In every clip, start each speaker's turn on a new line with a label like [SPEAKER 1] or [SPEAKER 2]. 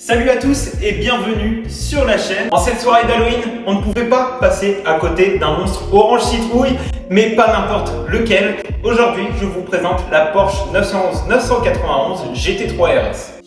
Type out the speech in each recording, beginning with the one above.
[SPEAKER 1] Salut à tous et bienvenue sur la chaîne. En cette soirée d'Halloween, on ne pouvait pas passer à côté d'un monstre orange citrouille, mais pas n'importe lequel. Aujourd'hui, je vous présente la Porsche 911 GT3 RS.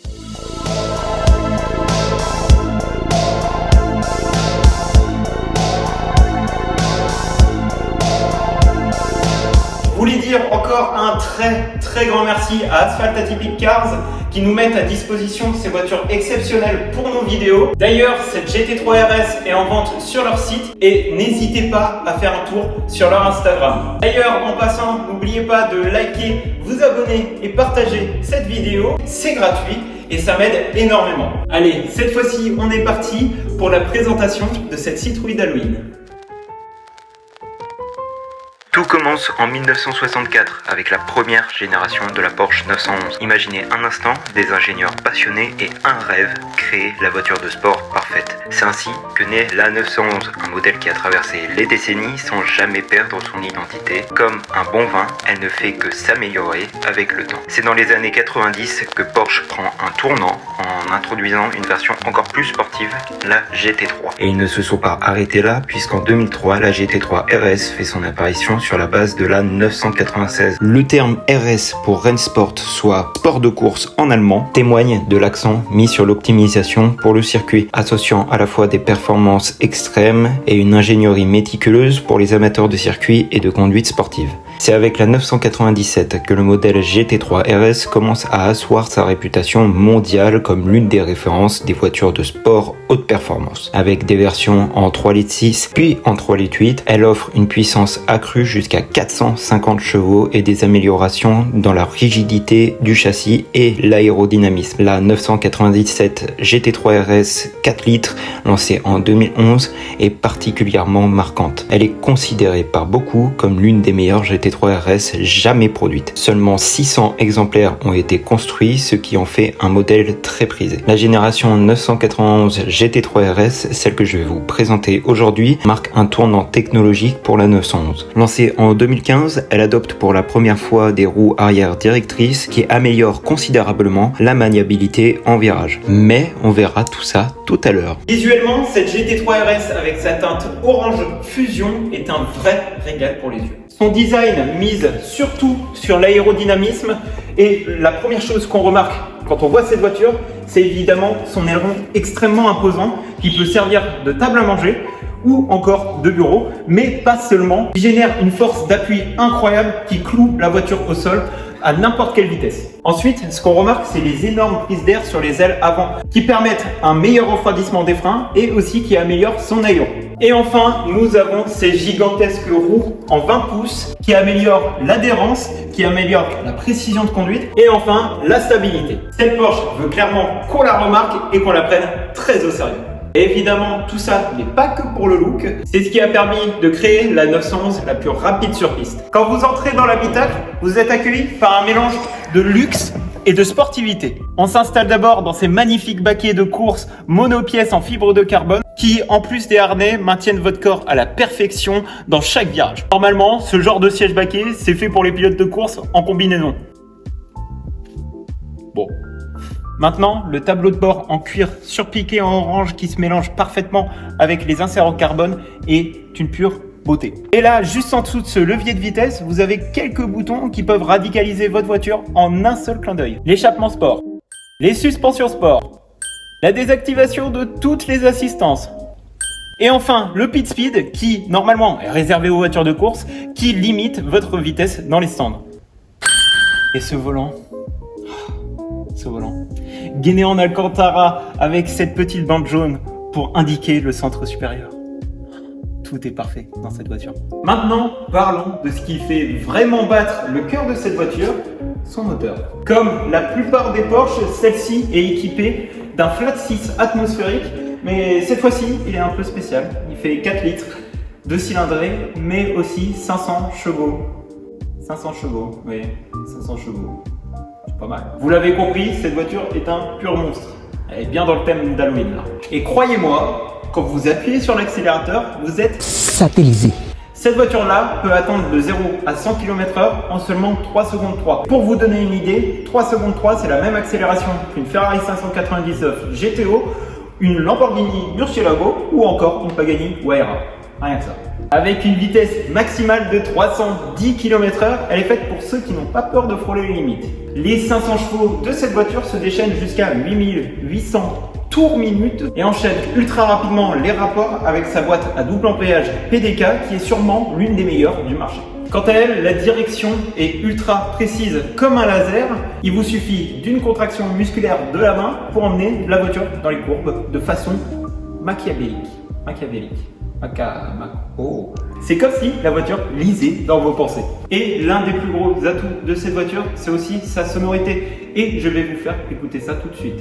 [SPEAKER 1] Je voulais dire encore un très grand merci à Asphalt Atypique Cars qui nous mettent à disposition ces voitures exceptionnelles pour nos vidéos. D'ailleurs, cette GT3 RS est en vente sur leur site et n'hésitez pas à faire un tour sur leur Instagram. D'ailleurs, en passant, n'oubliez pas de liker, vous abonner et partager cette vidéo. C'est gratuit et ça m'aide énormément. Allez, cette fois-ci, on est parti pour la présentation de cette citrouille d'Halloween.
[SPEAKER 2] Tout commence en 1964 avec la première génération de la Porsche 911. Imaginez un instant des ingénieurs passionnés et un rêve, créer la voiture de sport parfaite. C'est ainsi que naît la 911, un modèle qui a traversé les décennies sans jamais perdre son identité. Comme un bon vin, elle ne fait que s'améliorer avec le temps. C'est dans les années 90 que Porsche prend un tournant en introduisant une version encore plus sportive, la GT3. Et ils ne se sont pas arrêtés là puisqu'en 2003, la GT3 RS fait son apparition sur la base de la 996. Le terme RS pour Rennsport, soit sport de course en allemand, témoigne de l'accent mis sur l'optimisation pour le circuit, associant à la fois des performances extrêmes et une ingénierie méticuleuse pour les amateurs de circuit et de conduite sportive. C'est avec la 997 que le modèle GT3 RS commence à asseoir sa réputation mondiale comme l'une des références des voitures de sport haute performance. Avec des versions en 3,6 litres puis en 3,8 litres, elle offre une puissance accrue jusqu'à 450 chevaux et des améliorations dans la rigidité du châssis et l'aérodynamisme. La 997 GT3 RS 4 litres, lancée en 2011, est particulièrement marquante. Elle est considérée par beaucoup comme l'une des meilleures GT3 RS jamais produites. Seulement 600 exemplaires ont été construits, ce qui en fait un modèle très prisé. La génération 991 GT3 RS, celle que je vais vous présenter aujourd'hui, marque un tournant technologique pour la 911. Lancée en 2015, elle adopte pour la première fois des roues arrière directrices qui améliorent considérablement la maniabilité en virage. Mais on verra tout ça tout à l'heure.
[SPEAKER 1] Visuellement, cette GT3 RS avec sa teinte orange fusion est un vrai régal pour les yeux. Son design mise surtout sur l'aérodynamisme et la première chose qu'on remarque quand on voit cette voiture, c'est évidemment son aileron extrêmement imposant qui peut servir de table à manger ou encore de bureau, mais pas seulement. Il génère une force d'appui incroyable qui cloue la voiture au sol à n'importe quelle vitesse. Ensuite, ce qu'on remarque, c'est les énormes prises d'air sur les ailes avant qui permettent un meilleur refroidissement des freins et aussi qui améliorent son aéron. Et enfin, nous avons ces gigantesques roues en 20 pouces qui améliorent l'adhérence, qui améliorent la précision de conduite et enfin la stabilité. Cette Porsche veut clairement qu'on la remarque et qu'on la prenne très au sérieux. Et évidemment, tout ça n'est pas que pour le look, c'est ce qui a permis de créer la 911 la plus rapide sur piste. Quand vous entrez dans l'habitacle, vous êtes accueilli par un mélange de luxe et de sportivité. On s'installe d'abord dans ces magnifiques baquets de course monopièces en fibre de carbone qui, en plus des harnais, maintiennent votre corps à la perfection dans chaque virage. Normalement, ce genre de siège baquet, c'est fait pour les pilotes de course en combinaison. Bon. Maintenant, le tableau de bord en cuir surpiqué en orange qui se mélange parfaitement avec les inserts en carbone est une pure beauté. Et là, juste en dessous de ce levier de vitesse, vous avez quelques boutons qui peuvent radicaliser votre voiture en un seul clin d'œil. L'échappement sport, les suspensions sport, la désactivation de toutes les assistances. Et enfin, le pit speed qui, normalement, est réservé aux voitures de course, qui limite votre vitesse dans les stands. Et ce volant, gainé en Alcantara avec cette petite bande jaune pour indiquer le centre supérieur. Tout est parfait dans cette voiture. Maintenant, parlons de ce qui fait vraiment battre le cœur de cette voiture, son moteur. Comme la plupart des Porsche, celle-ci est équipée d'un flat 6 atmosphérique, mais cette fois-ci, il est un peu spécial. Il fait 4 litres, 2 cylindrés, mais aussi 500 chevaux. 500 chevaux, oui, 500 chevaux. C'est pas mal. Vous l'avez compris, cette voiture est un pur monstre. Elle est bien dans le thème d'Halloween là. Et croyez-moi, quand vous appuyez sur l'accélérateur, vous êtes
[SPEAKER 3] satellisé.
[SPEAKER 1] Cette voiture-là peut atteindre de 0 à 100 km/h en seulement 3 secondes 3. Pour vous donner une idée, 3 secondes 3, c'est la même accélération qu'une Ferrari 599 GTO, une Lamborghini Murcielago ou encore une Pagani Huayra. Rien que ça. Avec une vitesse maximale de 310 km/h, elle est faite pour ceux qui n'ont pas peur de frôler les limites. Les 500 chevaux de cette voiture se déchaînent jusqu'à 8800 tours minute et enchaîne ultra rapidement les rapports avec sa boîte à double empréage PDK qui est sûrement l'une des meilleures du marché. Quant à elle, la direction est ultra précise comme un laser. Il vous suffit d'une contraction musculaire de la main pour emmener la voiture dans les courbes de façon machiavélique. Oh. C'est comme si la voiture lisait dans vos pensées. Et l'un des plus gros atouts de cette voiture, c'est aussi sa sonorité. Et je vais vous faire écouter ça tout de suite.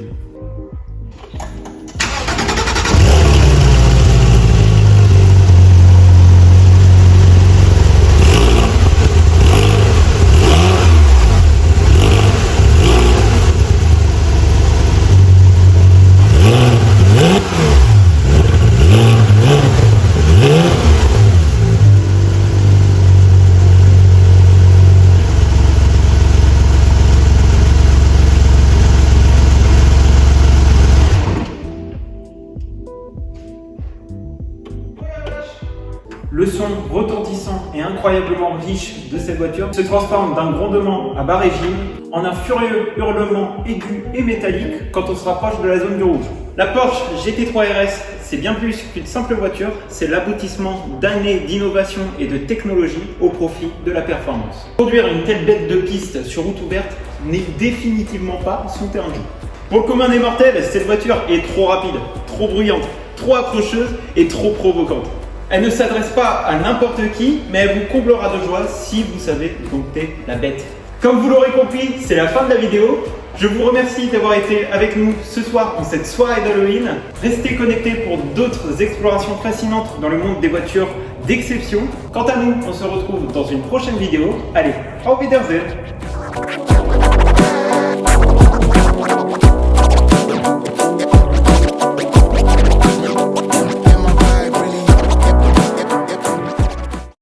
[SPEAKER 1] Le son retentissant et incroyablement riche de cette voiture se transforme d'un grondement à bas régime en un furieux hurlement aigu et métallique quand on se rapproche de la zone du rouge. La Porsche GT3 RS, c'est bien plus qu'une simple voiture, c'est l'aboutissement d'années d'innovation et de technologie au profit de la performance. Conduire une telle bête de piste sur route ouverte n'est définitivement pas son terrain de jeu. Pour le commun des mortels, cette voiture est trop rapide, trop bruyante, trop accrocheuse et trop provocante. Elle ne s'adresse pas à n'importe qui, mais elle vous comblera de joie si vous savez dompter la bête. Comme vous l'aurez compris, c'est la fin de la vidéo. Je vous remercie d'avoir été avec nous ce soir en cette soirée d'Halloween. Restez connectés pour d'autres explorations fascinantes dans le monde des voitures d'exception. Quant à nous, on se retrouve dans une prochaine vidéo. Allez, au Wiedersehen!